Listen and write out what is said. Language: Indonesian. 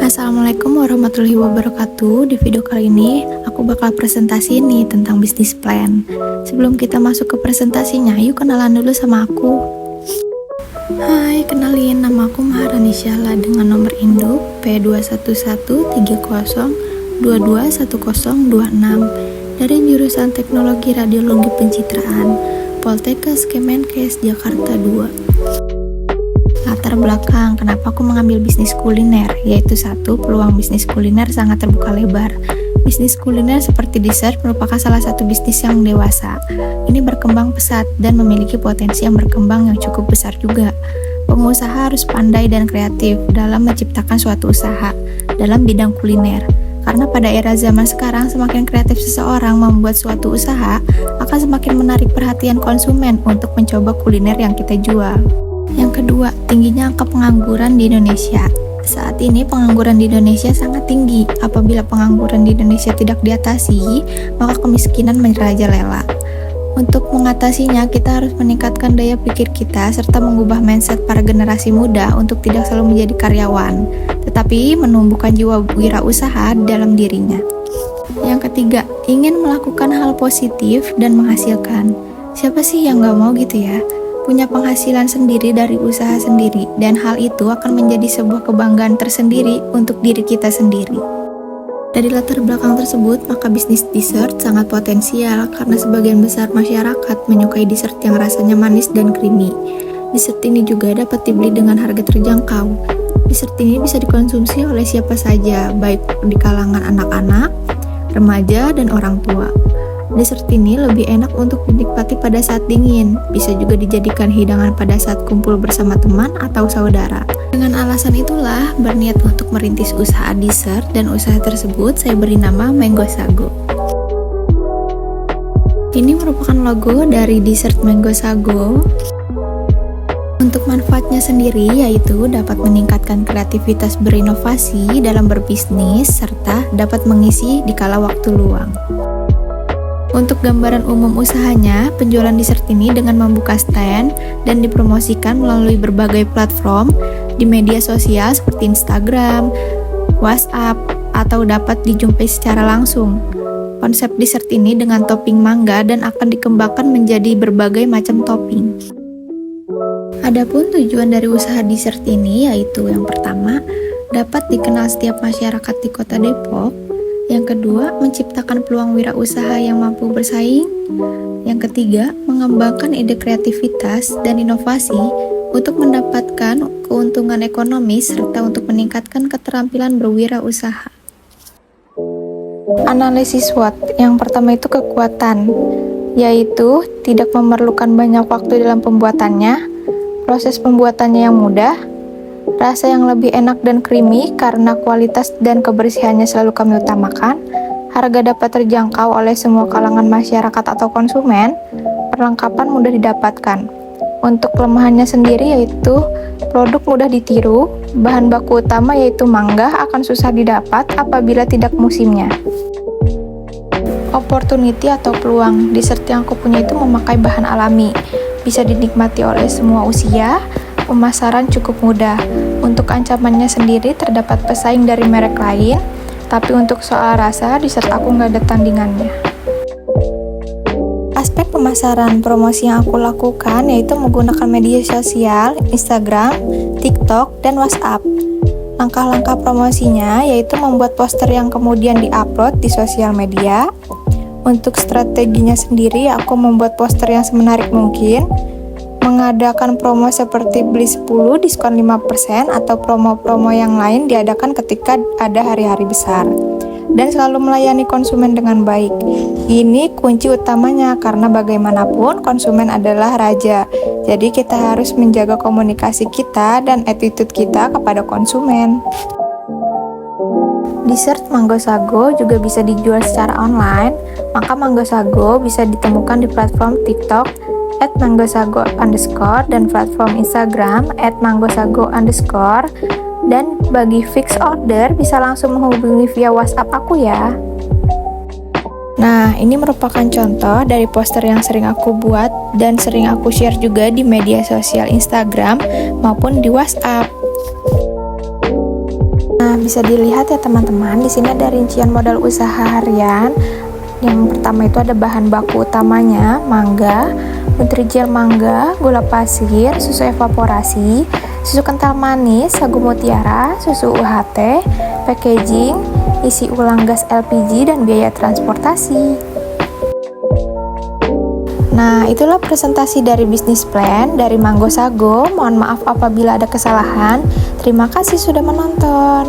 Assalamualaikum warahmatullahi wabarakatuh. Di video kali ini aku bakal presentasi nih tentang bisnis plan. Sebelum kita masuk ke presentasinya, yuk kenalan dulu sama aku. Hai, kenalin, nama aku Maharani Syahla dengan nomor induk P21130221026 dari jurusan Teknologi Radiologi Pencitraan, Poltekkes Kemenkes Jakarta 2. Latar belakang kenapa aku mengambil bisnis kuliner, yaitu satu, peluang bisnis kuliner sangat terbuka lebar. Bisnis kuliner seperti dessert merupakan salah satu bisnis yang dewasa. Ini berkembang pesat dan memiliki potensi yang berkembang yang cukup besar juga. Pengusaha harus pandai dan kreatif dalam menciptakan suatu usaha dalam bidang kuliner. Karena pada era zaman sekarang, semakin kreatif seseorang membuat suatu usaha, akan semakin menarik perhatian konsumen untuk mencoba kuliner yang kita jual. Yang kedua, tingginya angka pengangguran di Indonesia. Saat ini pengangguran di Indonesia sangat tinggi. Apabila pengangguran di Indonesia tidak diatasi, maka kemiskinan merajalela. Untuk mengatasinya, kita harus meningkatkan daya pikir kita serta mengubah mindset para generasi muda untuk tidak selalu menjadi karyawan, tetapi menumbuhkan jiwa wirausaha dalam dirinya. Yang ketiga, ingin melakukan hal positif dan menghasilkan. Siapa sih yang gak mau gitu ya? Punya penghasilan sendiri dari usaha sendiri, dan hal itu akan menjadi sebuah kebanggaan tersendiri untuk diri kita sendiri. Dari latar belakang tersebut, maka bisnis dessert sangat potensial karena sebagian besar masyarakat menyukai dessert yang rasanya manis dan creamy. Dessert ini juga dapat dibeli dengan harga terjangkau. Dessert ini bisa dikonsumsi oleh siapa saja, baik di kalangan anak-anak, remaja, dan orang tua. Dessert ini lebih enak untuk dinikmati pada saat dingin, bisa juga dijadikan hidangan pada saat kumpul bersama teman atau saudara. Dengan alasan itulah, berniat untuk merintis usaha dessert, dan usaha tersebut saya beri nama Mango Sago. Ini merupakan logo dari dessert Mango Sago. Untuk manfaatnya sendiri yaitu dapat meningkatkan kreativitas berinovasi dalam berbisnis, serta dapat mengisi di kala waktu luang. Untuk gambaran umum usahanya, penjualan dessert ini dengan membuka stand dan dipromosikan melalui berbagai platform di media sosial seperti Instagram, WhatsApp, atau dapat dijumpai secara langsung. Konsep dessert ini dengan topping mangga dan akan dikembangkan menjadi berbagai macam topping. Adapun tujuan dari usaha dessert ini yaitu yang pertama, dapat dikenal setiap masyarakat di Kota Depok. Yang kedua, menciptakan peluang wirausaha yang mampu bersaing. Yang ketiga, mengembangkan ide kreativitas dan inovasi untuk mendapatkan keuntungan ekonomi serta untuk meningkatkan keterampilan berwirausaha. Analisis SWOT. Yang pertama itu kekuatan, yaitu tidak memerlukan banyak waktu dalam pembuatannya, proses pembuatannya yang mudah, rasa yang lebih enak dan creamy karena kualitas dan kebersihannya selalu kami utamakan, harga dapat terjangkau oleh semua kalangan masyarakat atau konsumen, perlengkapan mudah didapatkan. Untuk kelemahannya sendiri yaitu produk mudah ditiru, bahan baku utama yaitu mangga akan susah didapat apabila tidak musimnya. Opportunity atau peluang, dessert yang aku punya itu memakai bahan alami, bisa dinikmati oleh semua usia, pemasaran cukup mudah. Untuk ancamannya sendiri terdapat pesaing dari merek lain, tapi untuk soal rasa, dessert aku nggak ada tandingannya. Aspek pemasaran promosi yang aku lakukan yaitu menggunakan media sosial, Instagram, TikTok, dan WhatsApp. Langkah-langkah promosinya yaitu membuat poster yang kemudian diupload di sosial media. Untuk strateginya sendiri, aku membuat poster yang semenarik mungkin, mengadakan promo seperti beli 10 diskon 5% atau promo-promo yang lain diadakan ketika ada hari-hari besar, dan selalu melayani konsumen dengan baik. Ini kunci utamanya karena bagaimanapun konsumen adalah raja, jadi kita harus menjaga komunikasi kita dan attitude kita kepada konsumen. Dessert Mango Sago juga bisa dijual secara online, maka Mango Sago bisa ditemukan di platform TikTok @mangosago_ dan platform Instagram @mangosago_, dan bagi fix order bisa langsung menghubungi via WhatsApp aku ya. Nah, ini merupakan contoh dari poster yang sering aku buat dan sering aku share juga di media sosial Instagram maupun di WhatsApp. Nah, bisa dilihat ya teman-teman, di sini ada rincian modal usaha harian. Yang pertama itu ada bahan baku utamanya, mangga, Nutrijel mangga, gula pasir, susu evaporasi, susu kental manis, sagu mutiara, susu UHT, packaging, isi ulang gas LPG, dan biaya transportasi. Nah, itulah presentasi dari bisnis plan dari Manggo Sago. Mohon maaf apabila ada kesalahan. Terima kasih sudah menonton.